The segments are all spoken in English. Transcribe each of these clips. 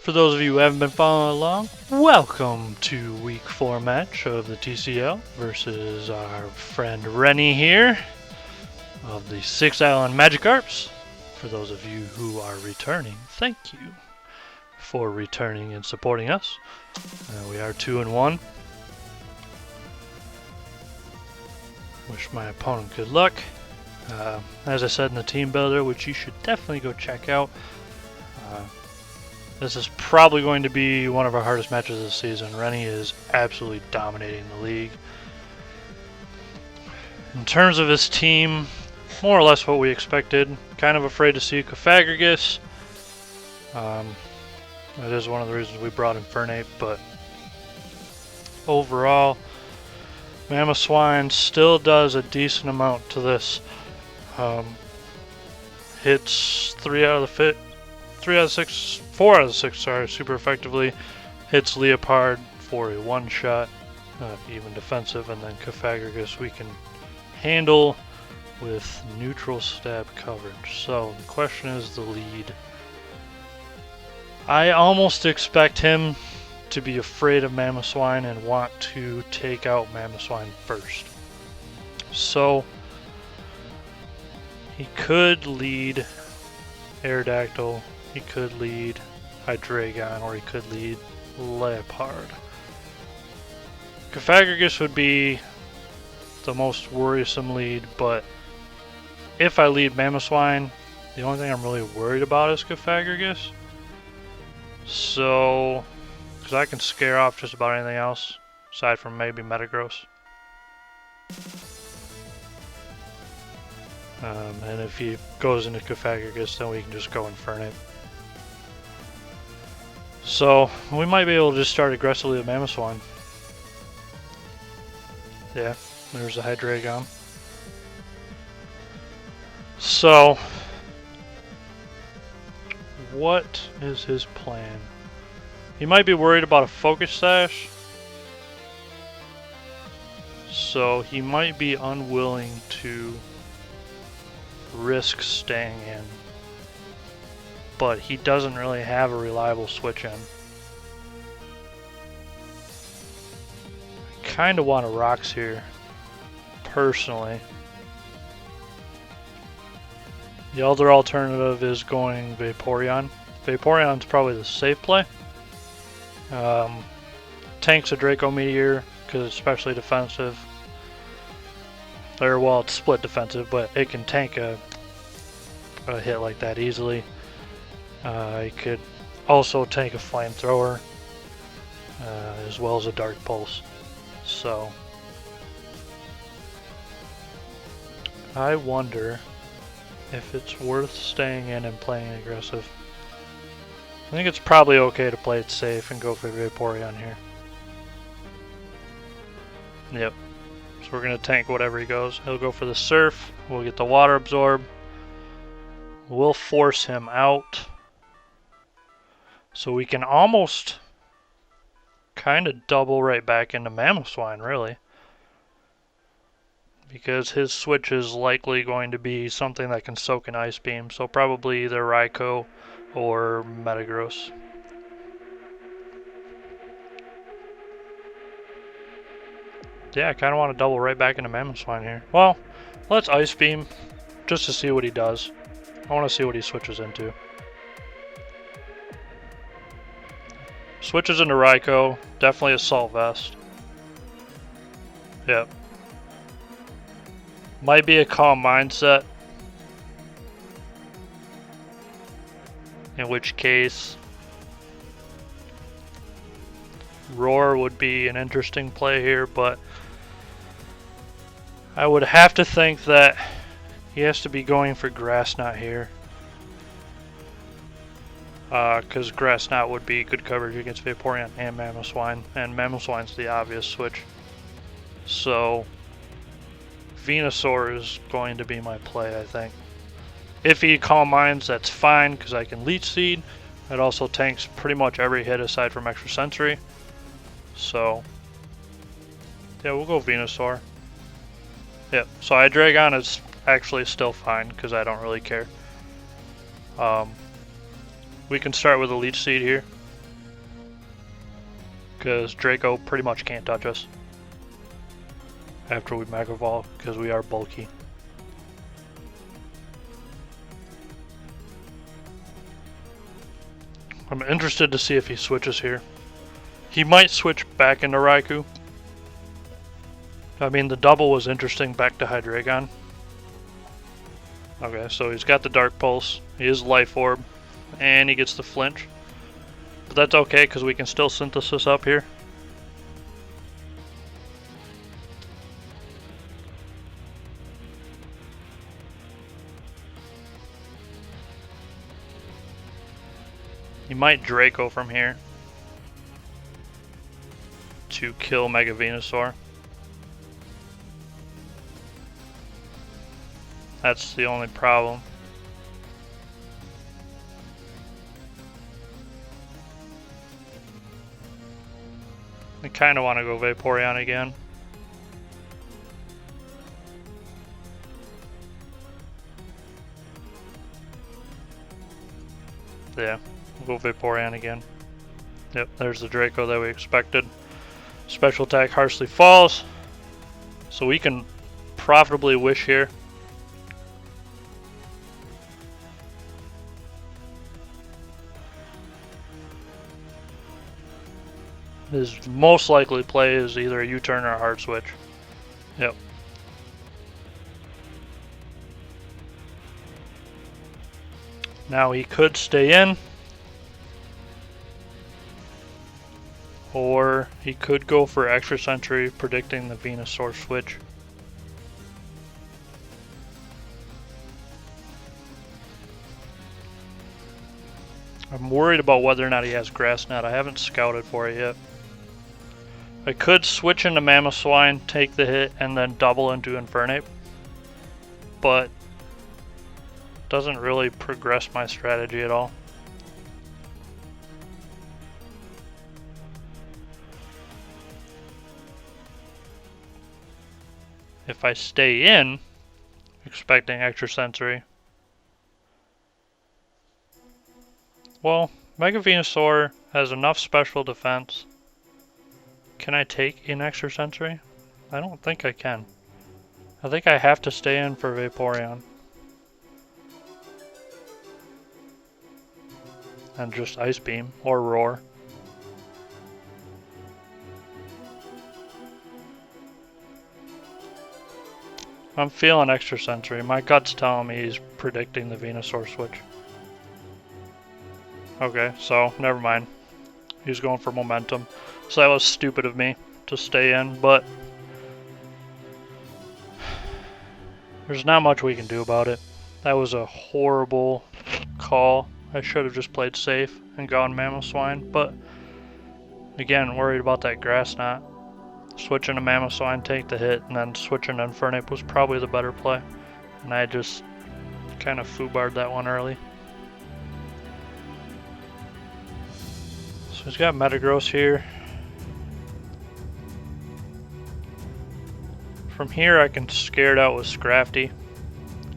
For those of you who haven't been following along, welcome to week 4 match of the TCL versus our friend Renny here of the Six Island Magikarps. For those of you who are returning, thank you for returning and supporting us. We are 2-1. Wish my opponent good luck. As I said in the team builder, which you should definitely go check out, this is probably going to be one of our hardest matches of the season. Renny is absolutely dominating the league. In terms of his team, more or less what we expected. Kind of afraid to see Cofagrigus. That is one of the reasons we brought in Fernape, but overall, Mamoswine still does a decent amount to this. Hits 4 out of the 6, sorry, super effectively. Hits Leopard for a one-shot, even defensive, and then Cofagrigus we can handle with neutral stab coverage. So the question is the lead. I almost expect him to be afraid of Mamoswine and want to take out Mamoswine first. So he could lead Aerodactyl, he could lead Hydreigon, or he could lead Leopard. Cofagrigus would be the most worrisome lead, but if I lead Mamoswine, the only thing I'm really worried about is Cofagrigus. So, because I can scare off just about anything else, aside from maybe Metagross. And if he goes into Cofagrigus, then we can just go Infernape. So, we might be able to just start aggressively with Mamoswine. Yeah, there's the Hydreigon. So, what is his plan? He might be worried about a Focus Sash. So, he might be unwilling to risk staying in, but he doesn't really have a reliable switch in. I kind of want a Rocks here, personally. The other alternative is going Vaporeon. Vaporeon's probably the safe play. Tanks a Draco Meteor because it's especially defensive. Or, well, it's split defensive, but it can tank a hit like that easily. It could also tank a Flamethrower, as well as a Dark Pulse. So, I wonder if it's worth staying in and playing aggressive. I think it's probably okay to play it safe and go for Vaporeon here. Yep. So we're going to tank whatever he goes. He'll go for the Surf. We'll get the Water Absorb. We'll force him out. So we can almost kind of double right back into Mamoswine, really. Because his switch is likely going to be something that can soak an Ice Beam. So probably either Raikou or Metagross. Yeah, I kind of want to double right back into Mamoswine here. Well, let's Ice Beam just to see what he does. I want to see what he switches into. Switches into Raikou. Definitely Assault Vest. Yep. Might be a Calm Mindset. In which case, Roar would be an interesting play here, but I would have to think that he has to be going for Grass Knot here. Because Grass Knot would be good coverage against Vaporeon and Mamoswine, and Mamoswine's the obvious switch. So, Venusaur is going to be my play, I think. If he Calm Minds, that's fine, because I can Leech Seed. It also tanks pretty much every hit aside from Extrasensory. So, yeah, we'll go Venusaur. Yep, so Hydreigon is actually still fine, because I don't really care. We can start with a Leech Seed here. because Draco pretty much can't touch us after we Mega Evolve, because we are bulky. I'm interested to see if he switches here. He might switch back into Raikou. I mean, the double was interesting back to Hydreigon. Okay, so he's got the Dark Pulse, he is Life Orb, and he gets the flinch. But that's okay, because we can still Synthesis up here. He might Draco from here to kill Mega Venusaur. That's the only problem. I kind of want to go Vaporeon again. Yeah, we'll go Vaporeon again. Yep, there's the Draco that we expected. Special attack harshly falls, so we can profitably Wish here. His most likely play is either a U-turn or a hard switch. Yep. Now he could stay in, or he could go for Extra Sentry, predicting the Venusaur switch. I'm worried about whether or not he has Grass Knot. I haven't scouted for it yet. I could switch into Mamoswine, take the hit, and then double into Infernape, but doesn't really progress my strategy at all. If I stay in, expecting Extra Sensory, well, Mega Venusaur has enough special defense. Can I take in Extra Sensory? I don't think I can. I think I have to stay in for Vaporeon. And just Ice Beam or Roar. I'm feeling Extra Sensory. My gut's telling me he's predicting the Venusaur switch. Okay, so never mind. He's going for momentum. So that was stupid of me to stay in, but there's not much we can do about it. That was a horrible call. I should have just played safe and gone Mamoswine, but again, worried about that Grass Knot. Switching to Mamoswine, take the hit, and then switching to Infernape was probably the better play. And I just kind of foobarred that one early. So he's got Metagross here. From here I can scare it out with Scrafty,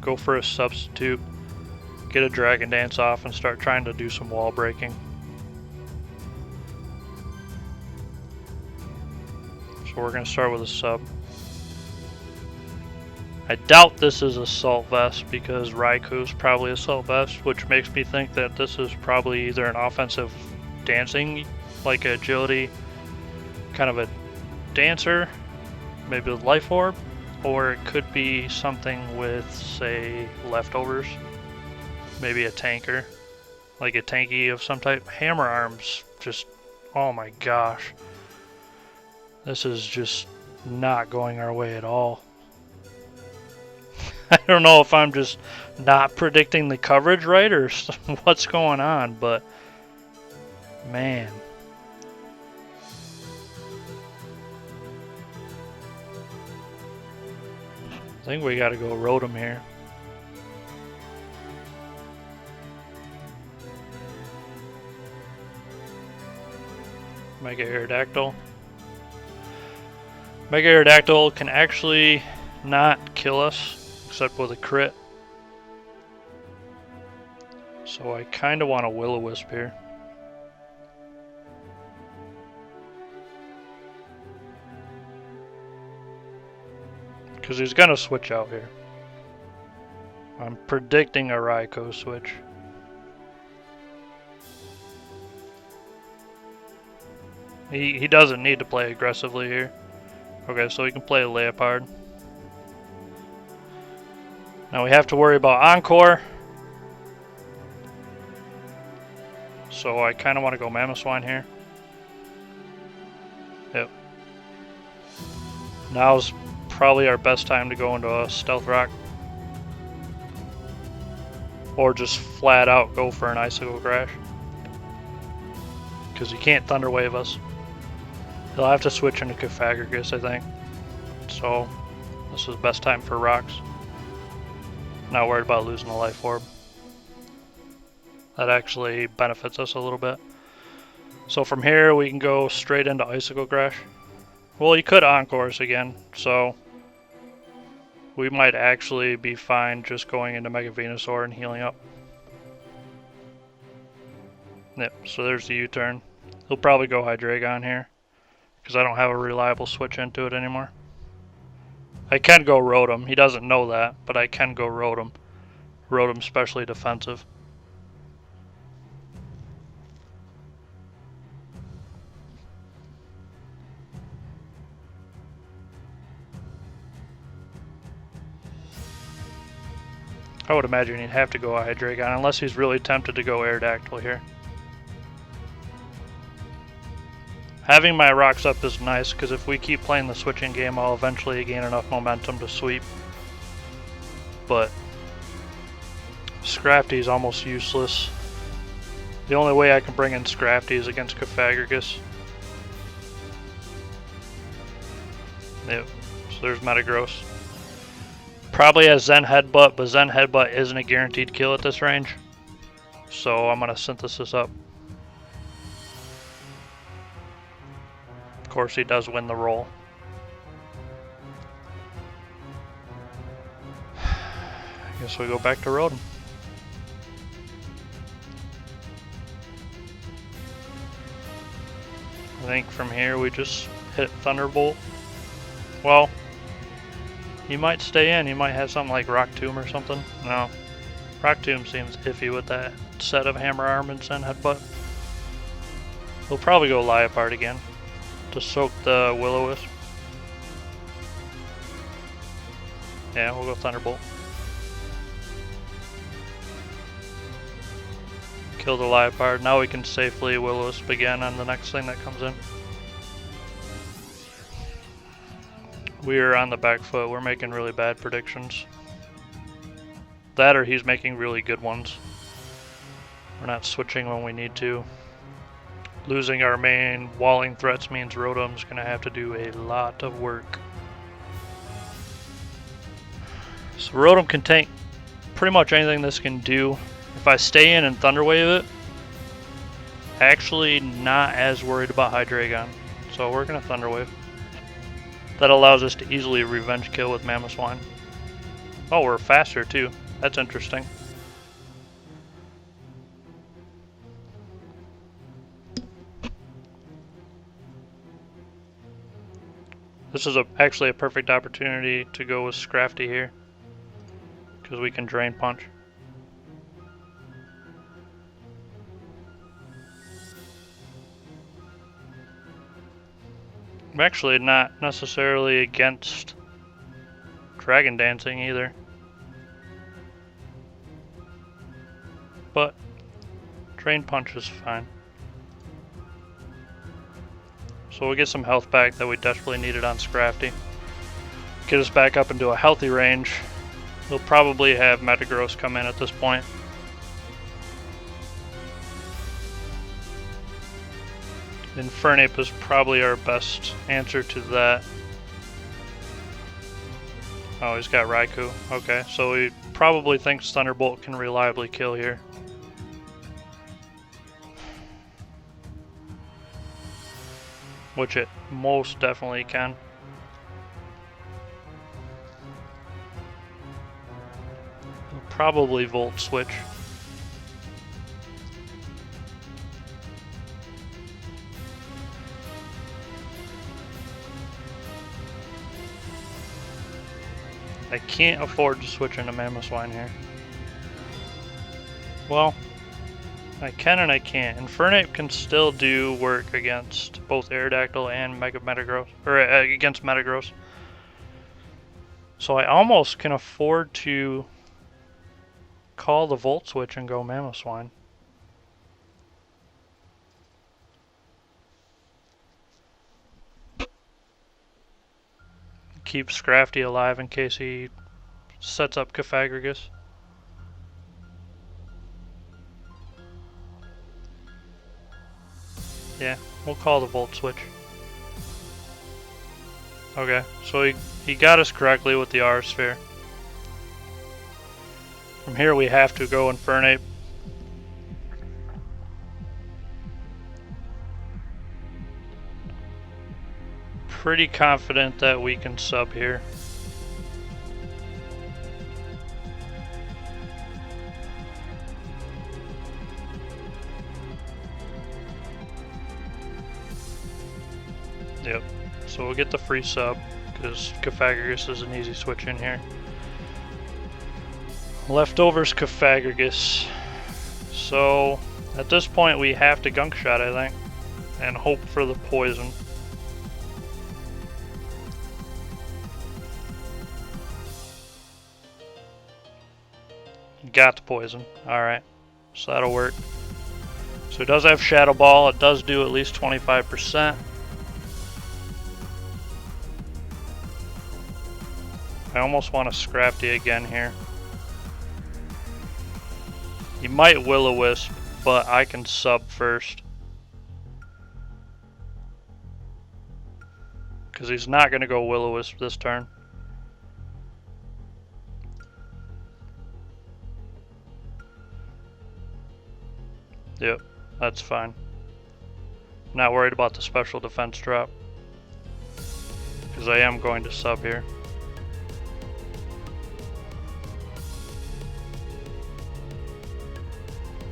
go for a substitute, get a Dragon Dance off and start trying to do some wall breaking. So we're going to start with a sub. I doubt this is Assault Vest because Raikou's probably Assault Vest, which makes me think that this is probably either an offensive dancing, like Agility, kind of a dancer, maybe with Life Orb, or it could be something with, say, leftovers, maybe a tanker, like a tanky of some type. Hammer Arms, just, oh my gosh, this is just not going our way at all. I don't know if I'm just not predicting the coverage right or what's going on, but man. I think we gotta go Rotom here. Mega Aerodactyl. Mega Aerodactyl can actually not kill us, except with a crit. So I kinda want a Will-O-Wisp here. Because he's gonna switch out here. I'm predicting a Raikou switch. He doesn't need to play aggressively here. Okay, so he can play a Leopard. Now we have to worry about Encore. So I kind of want to go Mamoswine here. Yep. Now's probably our best time to go into a Stealth Rock. Or just flat out go for an Icicle Crash. Because he can't Thunder Wave us. He'll have to switch into Cofagrigus, I think. So this is the best time for rocks. Not worried about losing a Life Orb. That actually benefits us a little bit. So from here we can go straight into Icicle Crash. Well, he could Encore us again, so we might actually be fine just going into Mega Venusaur and healing up. Yep, so there's the U-turn. He'll probably go Hydreigon here, because I don't have a reliable switch into it anymore. I can go Rotom. He doesn't know that, but I can go Rotom. Rotom's specially defensive. I would imagine he'd have to go Hydreigon unless he's really tempted to go Aerodactyl here. Having my rocks up is nice because if we keep playing the switching game, I'll eventually gain enough momentum to sweep. But Scrafty is almost useless. The only way I can bring in Scrafty is against Cofagrigus. Yep, so there's Metagross. Probably has Zen Headbutt, but Zen Headbutt isn't a guaranteed kill at this range. So I'm going to Synthesis up. Of course, he does win the roll. I guess we go back to Rotom. I think from here we just hit Thunderbolt. Well, he might stay in. He might have something like Rock Tomb or something. No. Rock Tomb seems iffy with that set of Hammer Arm and Zen Headbutt. We'll probably go Liepard again to soak the Will-O-Wisp. Yeah, we'll go Thunderbolt. Kill the Liepard. Now we can safely Will-O-Wisp again on the next thing that comes in. We are on the back foot. We're making really bad predictions. That or he's making really good ones. We're not switching when we need to. Losing our main walling threats means Rotom's going to have to do a lot of work. So Rotom can tank pretty much anything this can do. If I stay in and Thunder Wave it, actually not as worried about Hydreigon. So we're going to Thunder Wave. That allows us to easily revenge kill with Mamoswine. Oh, we're faster too. That's interesting. This is actually a perfect opportunity to go with Scrafty here, because we can Drain Punch. I'm actually not necessarily against Dragon Dancing either, but Drain Punch is fine. So we'll get some health back that we desperately needed on Scrafty. Get us back up into a healthy range. We'll probably have Metagross come in at this point. Infernape is probably our best answer to that. Oh, he's got Raikou. Okay, so he probably thinks Thunderbolt can reliably kill here. Which it most definitely can. He'll probably Volt Switch. I can't afford to switch into Mamoswine here. Well, I can and I can't. Infernape can still do work against both Aerodactyl and Metagross, or against Metagross. So I almost can afford to call the Volt Switch and go Mamoswine. Keep Scrafty alive in case he sets up Cofagrigus. Yeah, we'll call the Volt Switch. Okay, so he got us correctly with the R Sphere. From here we have to go Infernape. Pretty confident that we can sub here. Yep, so we'll get the free sub because Cofagrigus is an easy switch in here. Leftovers Cofagrigus. So at this point we have to Gunk Shot, I think, and hope for the poison. Got the poison. Alright, so that'll work. So it does have Shadow Ball. It does do at least 25%. I almost want to Scrafty again here. He might Will-O-Wisp, but I can sub first. Because he's not going to go Will-O-Wisp this turn. Yep, that's fine. Not worried about the special defense drop. Because I am going to sub here.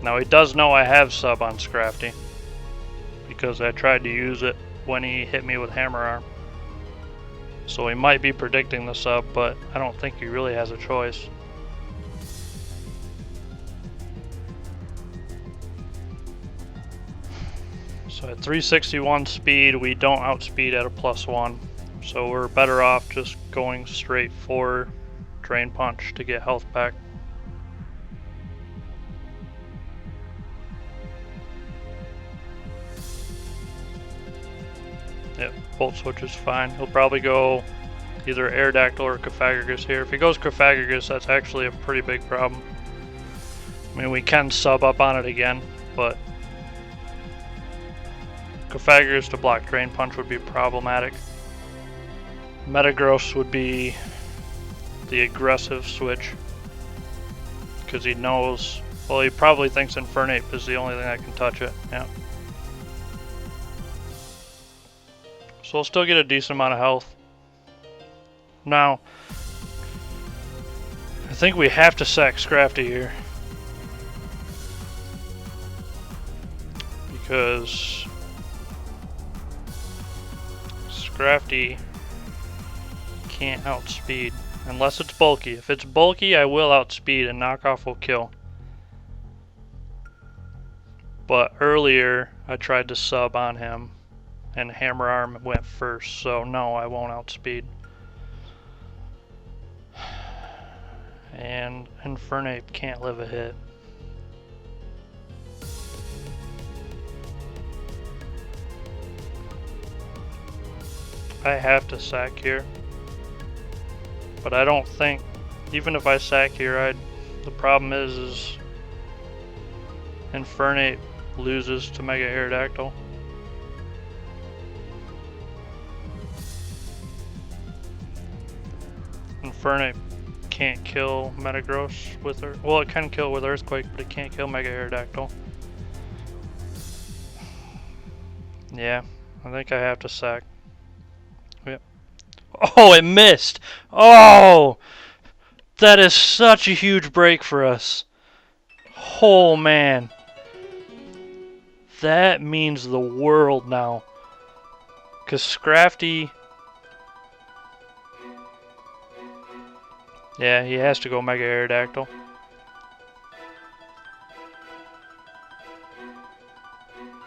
Now he does know I have sub on Scrafty. Because I tried to use it when he hit me with Hammer Arm. So he might be predicting the sub, but I don't think he really has a choice. So at 361 speed, we don't outspeed at a +1. So we're better off just going straight for Drain Punch to get health back. Yep, Volt Switch is fine. He'll probably go either Aerodactyl or Cofagrigus here. If he goes Cofagrigus, that's actually a pretty big problem. I mean, we can sub up on it again, but Cofagrigus to block Drain Punch would be problematic. Metagross would be the aggressive switch. Because he knows, well, he probably thinks Infernape is the only thing that can touch it. Yeah. So we'll still get a decent amount of health. Now, I think we have to sack Scrafty here. Because Scrafty can't outspeed unless it's bulky. If it's bulky, I will outspeed and knockoff will kill. But earlier I tried to sub on him and Hammer Arm went first, so no, I won't outspeed. And Infernape can't live a hit. I have to sack here. But I don't think, even if I sack here, the problem is Infernape loses to Mega Aerodactyl. Infernape can't kill Metagross with her. Well, it can kill with Earthquake, but it can't kill Mega Aerodactyl. Yeah, I think I have to sack. Yep. Oh, it missed! Oh! That is such a huge break for us. Oh, man. That means the world now. Because Scrafty Yeah, he has to go Mega Aerodactyl.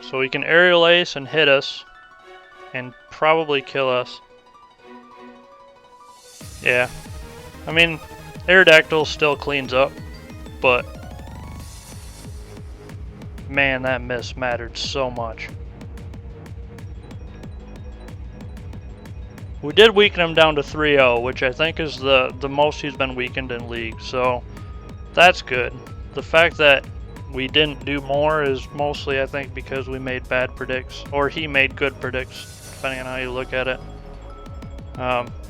So he can Aerial Ace and hit us, and probably kill us. Yeah. I mean, Aerodactyl still cleans up, but man, that miss mattered so much. We did weaken him down to 3-0, which I think is the most he's been weakened in League, so that's good. The fact that we didn't do more is mostly, I think, because we made bad predicts, or he made good predicts, depending on how you look at it.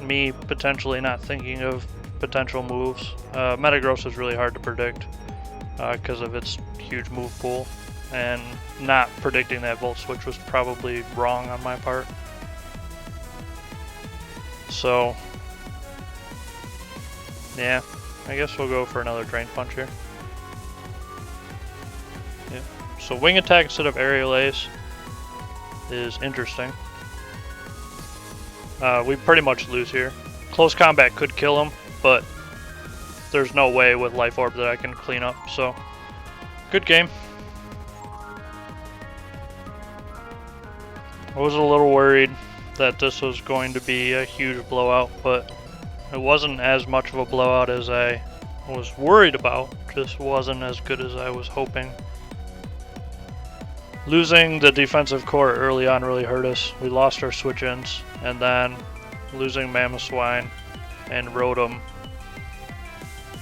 Me potentially not thinking of potential moves. Metagross is really hard to predict because of its huge move pool, and not predicting that Volt Switch was probably wrong on my part. So, yeah, I guess we'll go for another Drain Punch here. Yeah. So Wing Attack instead of Aerial Ace is interesting. We pretty much lose here. Close Combat could kill him, but there's no way with Life Orb that I can clean up, so good game. I was a little worried that this was going to be a huge blowout, but it wasn't as much of a blowout as I was worried about. Just wasn't as good as I was hoping. Losing the defensive core early on really hurt us. We lost our switch-ins, and then losing Mamoswine and Rotom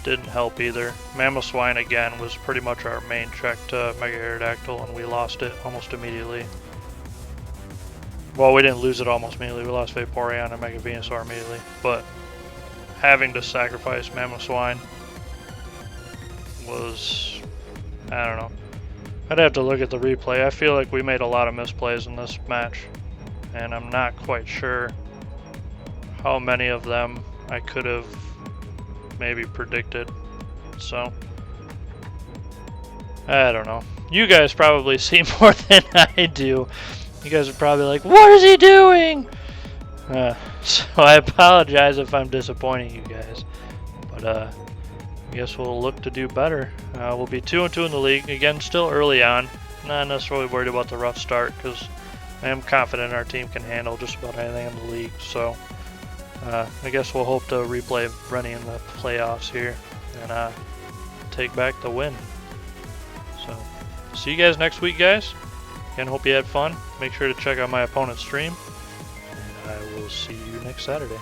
didn't help either. Mamoswine again was pretty much our main check to Mega Aerodactyl, and we lost it almost immediately. Well, we didn't lose it almost immediately. We lost Vaporeon and Mega Venusaur immediately, but having to sacrifice Mamoswine was, I don't know. I'd have to look at the replay. I feel like we made a lot of misplays in this match, and I'm not quite sure how many of them I could have maybe predicted. So, I don't know. You guys probably see more than I do. You guys are probably like, what is he doing? So I apologize if I'm disappointing you guys. But I guess we'll look to do better. We'll be 2-2 in the league. Again, still early on. Not necessarily worried about the rough start because I am confident our team can handle just about anything in the league. So I guess we'll hope to replay Renny in the playoffs here and take back the win. So see you guys next week, guys. Again, hope you had fun. Make sure to check out my opponent's stream, and I will see you next Saturday.